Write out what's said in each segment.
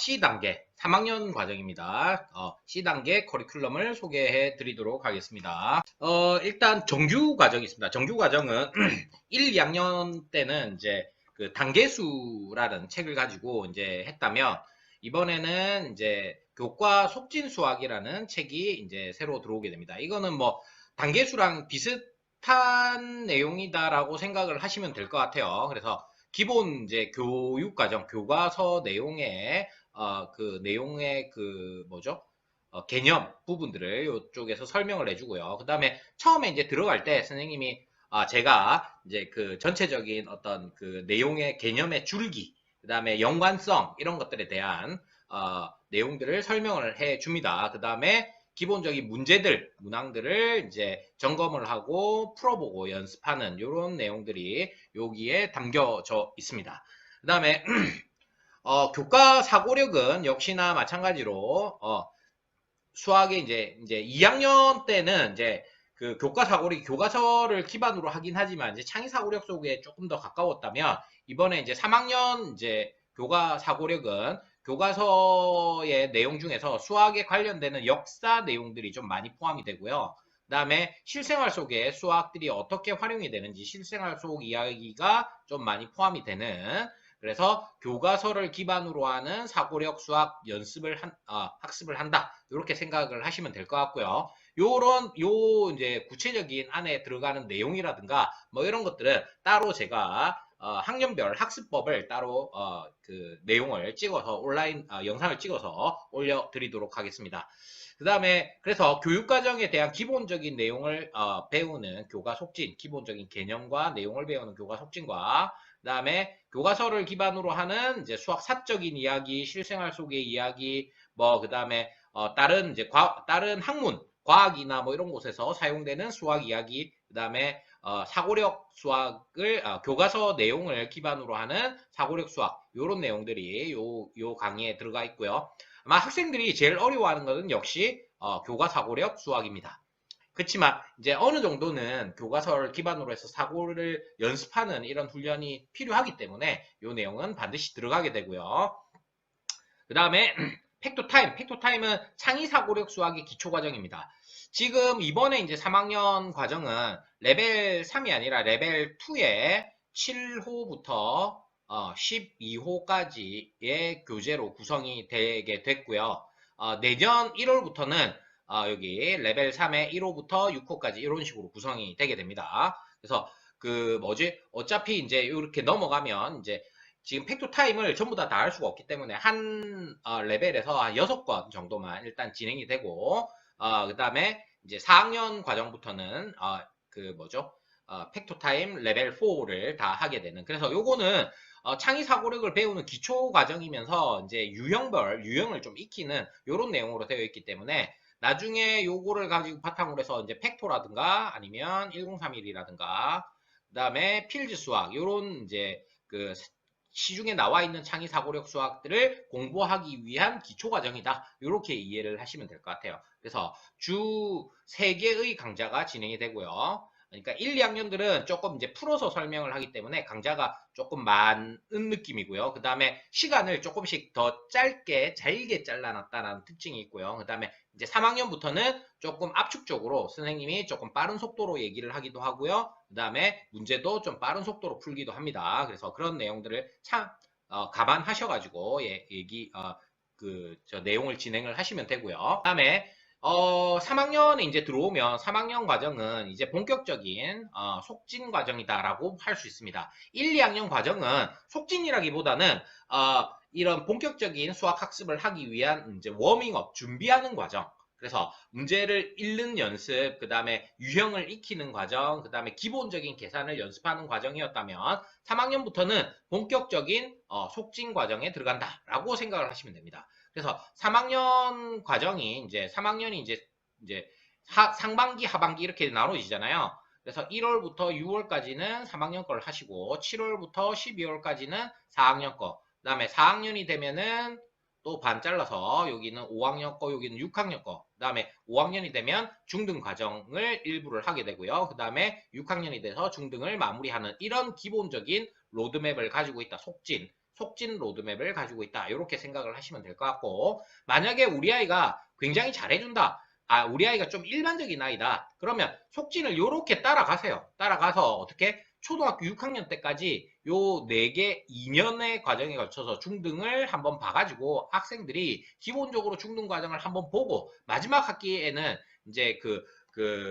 C단계 3학년 과정입니다. C단계 커리큘럼을 소개해 드리도록 하겠습니다. 일단 정규 과정이 있습니다. 정규 과정은 1, 2학년 때는 이제 그 단계수라는 책을 가지고 이제 했다면 이번에는 이제 교과 속진 수학이라는 책이 이제 새로 들어오게 됩니다. 이거는 뭐 단계수랑 비슷한 내용이다라고 생각을 하시면 될 것 같아요. 그래서 기본 이제 교육과정, 교과서 내용의 그 내용의 그 뭐죠? 개념 부분들을 이쪽에서 설명을 해주고요. 그 다음에 처음에 이제 들어갈 때 선생님이 제가 이제 그 전체적인 어떤 그 내용의 개념의 줄기, 그 다음에 연관성 이런 것들에 대한 내용들을 설명을 해 줍니다. 그 다음에 기본적인 문제들, 문항들을 이제 점검을 하고 풀어보고 연습하는 이런 내용들이 여기에 담겨져 있습니다. 그 다음에 교과 사고력은 역시나 마찬가지로 수학의 이제 2학년 때는 이제 그 교과 사고력이 교과서를 기반으로 하긴 하지만 이제 창의 사고력 속에 조금 더 가까웠다면 이번에 이제 3학년 이제 교과 사고력은 교과서의 내용 중에서 수학에 관련되는 역사 내용들이 좀 많이 포함이 되고요. 그 다음에 실생활 속에 수학들이 어떻게 활용이 되는지 실생활 속 이야기가 좀 많이 포함이 되는 그래서 교과서를 기반으로 하는 사고력 수학 연습을 학습을 한다. 이렇게 생각을 하시면 될 것 같고요. 이제 구체적인 안에 들어가는 내용이라든가 뭐 이런 것들은 따로 제가 학년별 학습법을 따로 그 내용을 찍어서 온라인 영상을 찍어서 올려드리도록 하겠습니다. 그 다음에 그래서 교육과정에 대한 기본적인 내용을 배우는 교과 속진, 기본적인 개념과 내용을 배우는 교과 속진과 그 다음에 교과서를 기반으로 하는 이제 수학 사적인 이야기, 실생활 속의 이야기, 뭐 그 다음에 다른 이제 다른 학문, 과학이나 뭐 이런 곳에서 사용되는 수학 이야기, 그 다음에 사고력 수학을 교과서 내용을 기반으로 하는 사고력 수학 이런 내용들이 요 강의에 들어가 있고요. 아마 학생들이 제일 어려워하는 것은 역시 교과 사고력 수학입니다. 그렇지만 이제 어느 정도는 교과서를 기반으로 해서 사고를 연습하는 이런 훈련이 필요하기 때문에 이 내용은 반드시 들어가게 되고요. 그 다음에 팩토타임. 팩토타임은 창의 사고력 수학의 기초 과정입니다. 지금 이번에 이제 3학년 과정은 레벨 3이 아니라 레벨 2에 7호부터 12호까지의 교재로 구성이 되게 됐고요. 내년 1월부터는 여기 레벨 3의 1호부터 6호까지 이런 식으로 구성이 되게 됩니다. 그래서 그 뭐지? 어차피 이제 이렇게 넘어가면 이제 지금 팩토 타임을 전부 다 할 수가 없기 때문에 한 레벨에서 한 6건 정도만 일단 진행이 되고 그 다음에 이제 4학년 과정부터는 그 뭐죠? 팩토 타임 레벨 4를 다 하게 되는 그래서 요거는 창의 사고력을 배우는 기초 과정이면서 이제 유형을 좀 익히는 이런 내용으로 되어 있기 때문에 나중에 요거를 가지고 바탕으로 해서 이제 팩토라든가 아니면 1031이라든가 그 다음에 필즈 수학 요런 이제 그 시중에 나와 있는 창의 사고력 수학들을 공부하기 위한 기초 과정이다. 이렇게 이해를 하시면 될 것 같아요. 그래서 주 3개의 강좌가 진행이 되고요. 그러니까 1, 2학년들은 조금 이제 풀어서 설명을 하기 때문에 강좌가 조금 많은 느낌이고요. 그 다음에 시간을 조금씩 더 짧게, 잘게 잘라놨다는 특징이 있고요. 그 다음에 이제 3학년부터는 조금 압축적으로 선생님이 조금 빠른 속도로 얘기를 하기도 하고요. 그 다음에 문제도 좀 빠른 속도로 풀기도 합니다. 그래서 그런 내용들을 참 감안하셔가지고 저 내용을 진행을 하시면 되고요. 그 다음에 3학년에 이제 들어오면 3학년 과정은 이제 본격적인 속진 과정이다라고 할 수 있습니다. 1, 2학년 과정은 속진이라기보다는 이런 본격적인 수학 학습을 하기 위한 이제 워밍업 준비하는 과정. 그래서 문제를 읽는 연습, 그 다음에 유형을 익히는 과정, 그 다음에 기본적인 계산을 연습하는 과정이었다면 3학년부터는 본격적인 속진 과정에 들어간다라고 생각을 하시면 됩니다. 그래서 3학년 과정이 이제 3학년이 이제 상반기, 하반기 이렇게 나눠지잖아요. 그래서 1월부터 6월까지는 3학년 걸 하시고 7월부터 12월까지는 4학년 거. 그다음에 4학년이 되면은 또 반 잘라서 여기는 5학년 거, 여기는 6학년 거. 그다음에 5학년이 되면 중등 과정을 일부를 하게 되고요. 그다음에 6학년이 돼서 중등을 마무리하는 이런 기본적인 로드맵을 가지고 있다. 속진. 속진 로드맵을 가지고 있다. 이렇게 생각을 하시면 될 것 같고, 만약에 우리 아이가 굉장히 잘해준다. 우리 아이가 좀 일반적인 아이다. 그러면 속진을 이렇게 따라가세요. 따라가서 어떻게? 초등학교 6학년 때까지 요 4개 2년의 과정에 걸쳐서 중등을 한번 봐가지고 학생들이 기본적으로 중등 과정을 한번 보고 마지막 학기에는 이제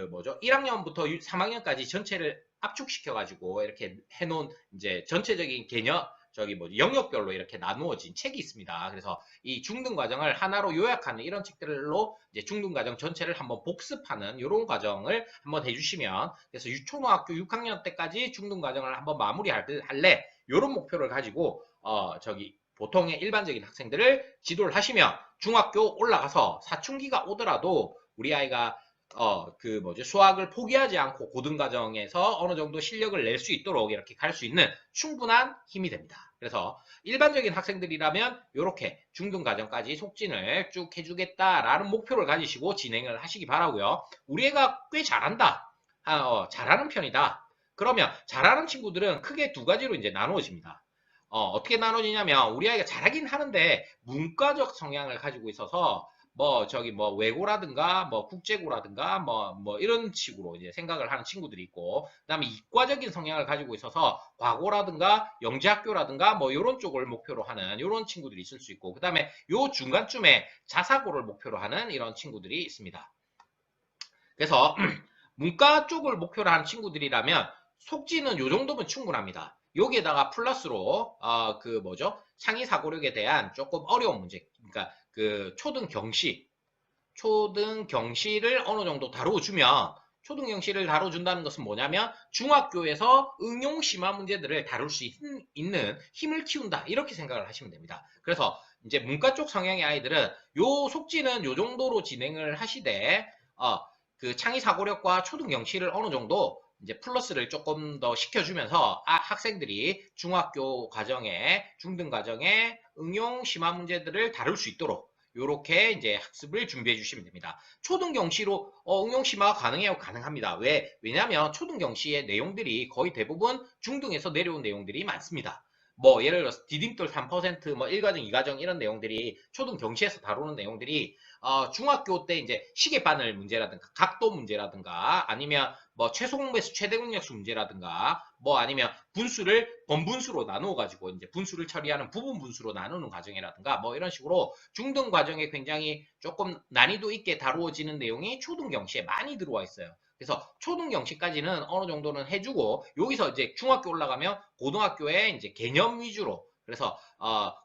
뭐죠? 1학년부터 3학년까지 전체를 압축시켜가지고 이렇게 해놓은 이제 전체적인 개념, 영역별로 이렇게 나누어진 책이 있습니다. 그래서 이 중등 과정을 하나로 요약하는 이런 책들로 이제 중등 과정 전체를 한번 복습하는 이런 과정을 한번 해주시면, 그래서 초등학교 6학년 때까지 중등 과정을 한번 마무리할래? 이런 목표를 가지고, 보통의 일반적인 학생들을 지도를 하시면 중학교 올라가서 사춘기가 오더라도 우리 아이가 수학을 포기하지 않고 고등과정에서 어느 정도 실력을 낼 수 있도록 이렇게 갈 수 있는 충분한 힘이 됩니다. 그래서 일반적인 학생들이라면 이렇게 중등과정까지 속진을 쭉 해주겠다라는 목표를 가지시고 진행을 하시기 바라고요. 우리 애가 꽤 잘한다. 잘하는 편이다. 그러면 잘하는 친구들은 크게 두 가지로 이제 나누어집니다. 어떻게 나눠지냐면 우리 아이가 잘하긴 하는데 문과적 성향을 가지고 있어서 외고라든가 국제고라든가 이런 식으로 이제 생각을 하는 친구들이 있고, 그다음에 이과적인 성향을 가지고 있어서 과고라든가 영재학교라든가 이런 쪽을 목표로 하는 이런 친구들이 있을 수 있고, 그다음에 요 중간쯤에 자사고를 목표로 하는 이런 친구들이 있습니다. 그래서 문과 쪽을 목표로 하는 친구들이라면 속지는 요 정도면 충분합니다. 여기에다가 플러스로 창의 사고력에 대한 조금 어려운 문제, 그러니까 초등 경시를 어느 정도 다뤄주면, 초등 경시를 다뤄준다는 것은 뭐냐면 중학교에서 응용 심화 문제들을 다룰 수 있는 힘을 키운다, 이렇게 생각을 하시면 됩니다. 그래서 이제 문과 쪽 성향의 아이들은 요 속지는 요 정도로 진행을 하시되 창의 사고력과 초등 경시를 어느 정도 이제 플러스를 조금 더 시켜주면서 학생들이 중학교 과정에, 중등 과정에 응용 심화 문제들을 다룰 수 있도록 요렇게 이제 학습을 준비해 주시면 됩니다. 초등 경시로 응용 심화가 가능해요? 가능합니다. 왜냐하면 초등 경시의 내용들이 거의 대부분 중등에서 내려온 내용들이 많습니다. 예를 들어서 디딤돌 3%, 1과정, 2과정 이런 내용들이 초등 경시에서 다루는 내용들이 중학교 때 이제 시계바늘 문제라든가 각도 문제라든가 아니면 최소공배수 최대공약수 문제라든가 아니면 분수를 번분수로 나누어 가지고 이제 분수를 처리하는 부분 분수로 나누는 과정이라든가 이런 식으로 중등 과정에 굉장히 조금 난이도 있게 다루어지는 내용이 초등 경시에 많이 들어와 있어요. 그래서 초등 경시까지는 어느 정도는 해주고, 여기서 이제 중학교 올라가면 고등학교에 이제 개념 위주로, 그래서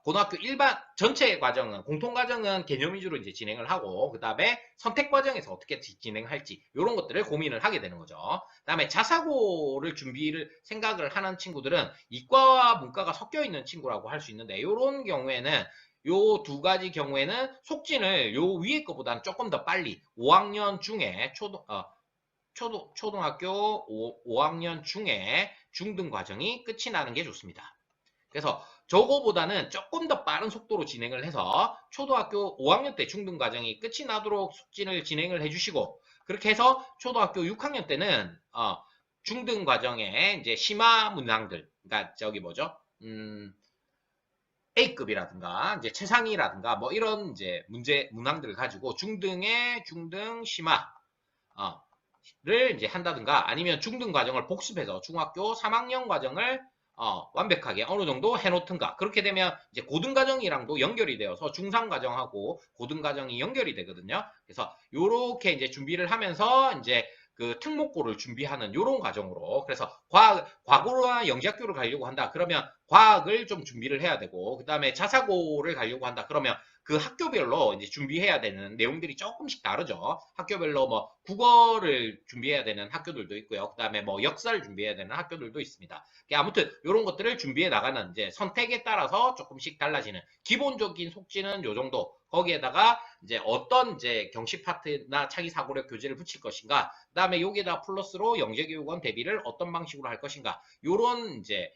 고등학교 일반 전체 과정은, 공통 과정은 개념 위주로 이제 진행을 하고, 그 다음에 선택 과정에서 어떻게 진행할지 이런 것들을 고민을 하게 되는 거죠. 그 다음에 자사고를 준비를 생각을 하는 친구들은 이과와 문과가 섞여 있는 친구라고 할 수 있는데, 이런 경우에는 요 두 가지 경우에는 속진을 요 위에 거보다는 조금 더 빨리 5학년 중에 초등학교 5학년 중에 중등 과정이 끝이 나는 게 좋습니다. 그래서 저거보다는 조금 더 빠른 속도로 진행을 해서 초등학교 5학년 때 중등 과정이 끝이 나도록 속진을 진행을 해주시고, 그렇게 해서 초등학교 6학년 때는 중등 과정에 이제 심화 문항들, 그러니까 A급이라든가 이제 최상위라든가 이런 이제 문항들을 가지고 중등의 중등 심화 를 이제 한다든가, 아니면 중등 과정을 복습해서 중학교 3학년 과정을 완벽하게 어느 정도 해놓든가, 그렇게 되면 이제 고등 과정이랑도 연결이 되어서 중상 과정하고 고등 과정이 연결이 되거든요. 그래서 요렇게 이제 준비를 하면서 이제 특목고를 준비하는 요런 과정으로, 그래서 과고나 영재학교를 가려고 한다 그러면 과학을 좀 준비를 해야 되고, 그 다음에 자사고를 가려고 한다 그러면 그 학교별로 이제 준비해야 되는 내용들이 조금씩 다르죠. 학교별로 국어를 준비해야 되는 학교들도 있고요. 그 다음에 역사를 준비해야 되는 학교들도 있습니다. 아무튼 이런 것들을 준비해 나가는 이제 선택에 따라서 조금씩 달라지는 기본적인 속지는 요 정도. 거기에다가 이제 어떤 이제 경시 파트나 차기 사고력 교재를 붙일 것인가, 그 다음에 여기에다 플러스로 영재교육원 대비를 어떤 방식으로 할 것인가, 요런 이제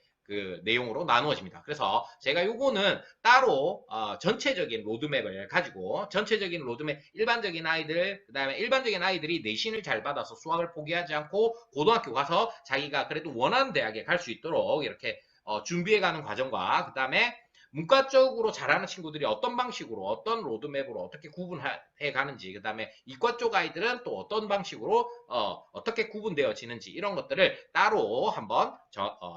내용으로 나누어집니다. 그래서 제가 요거는 따로 전체적인 로드맵을 가지고, 전체적인 로드맵, 일반적인 아이들, 그 다음에 일반적인 아이들이 내신을 잘 받아서 수학을 포기하지 않고 고등학교 가서 자기가 그래도 원하는 대학에 갈 수 있도록 이렇게 준비해가는 과정과, 그 다음에 문과 쪽으로 잘하는 친구들이 어떤 방식으로, 어떤 로드맵으로 어떻게 구분해 가는지, 그 다음에 이과 쪽 아이들은 또 어떤 방식으로 어떻게 구분되어지는지 이런 것들을 따로 한번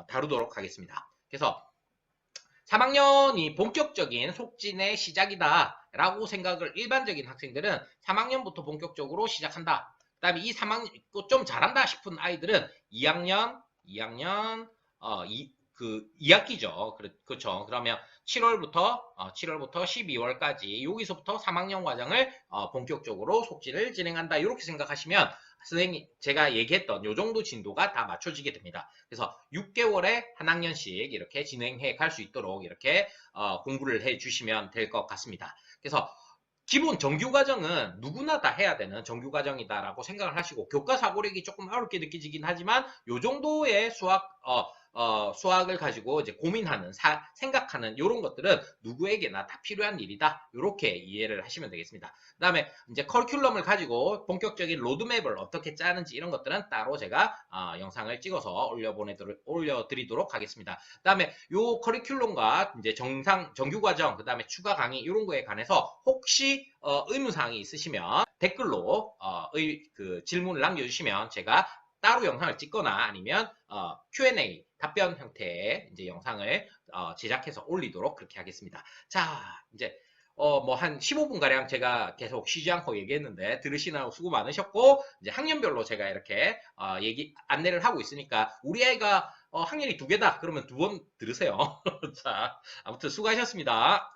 다루도록 하겠습니다. 그래서 3학년이 본격적인 속진의 시작이다 라고 생각을 일반적인 학생들은 3학년부터 본격적으로 시작한다. 그 다음에 이 3학년 좀 잘한다 싶은 아이들은 2학년 2학기죠. 그렇죠. 그러면 7월부터 12월까지 여기서부터 3학년 과정을 본격적으로 속진을 진행한다. 이렇게 생각하시면 선생님 제가 얘기했던 요 정도 진도가 다 맞춰지게 됩니다. 그래서 6개월에 한 학년씩 이렇게 진행해 갈 수 있도록 이렇게 공부를 해 주시면 될 것 같습니다. 그래서 기본 정규 과정은 누구나 다 해야 되는 정규 과정이다라고 생각을 하시고 교과 사고력이 조금 어렵게 느껴지긴 하지만 요 정도의 수학을 가지고 이제 고민하는 생각하는 이런 것들은 누구에게나 다 필요한 일이다. 이렇게 이해를 하시면 되겠습니다. 그다음에 이제 커리큘럼을 가지고 본격적인 로드맵을 어떻게 짜는지 이런 것들은 따로 제가 영상을 찍어서 올려드리도록 하겠습니다. 그다음에 요 커리큘럼과 이제 정규 과정, 그다음에 추가 강의 이런 거에 관해서 혹시 의문사항이 있으시면 댓글로 그 질문을 남겨주시면 제가 따로 영상을 찍거나 아니면 Q&A 답변 형태의 이제 영상을 제작해서 올리도록 그렇게 하겠습니다. 자, 이제 뭐 한 15분 가량 제가 계속 쉬지 않고 얘기했는데 들으시느라고 수고 많으셨고 이제 학년별로 제가 이렇게 안내를 하고 있으니까 우리 아이가 학년이 2개다 그러면 2번 들으세요. 자, 아무튼 수고하셨습니다.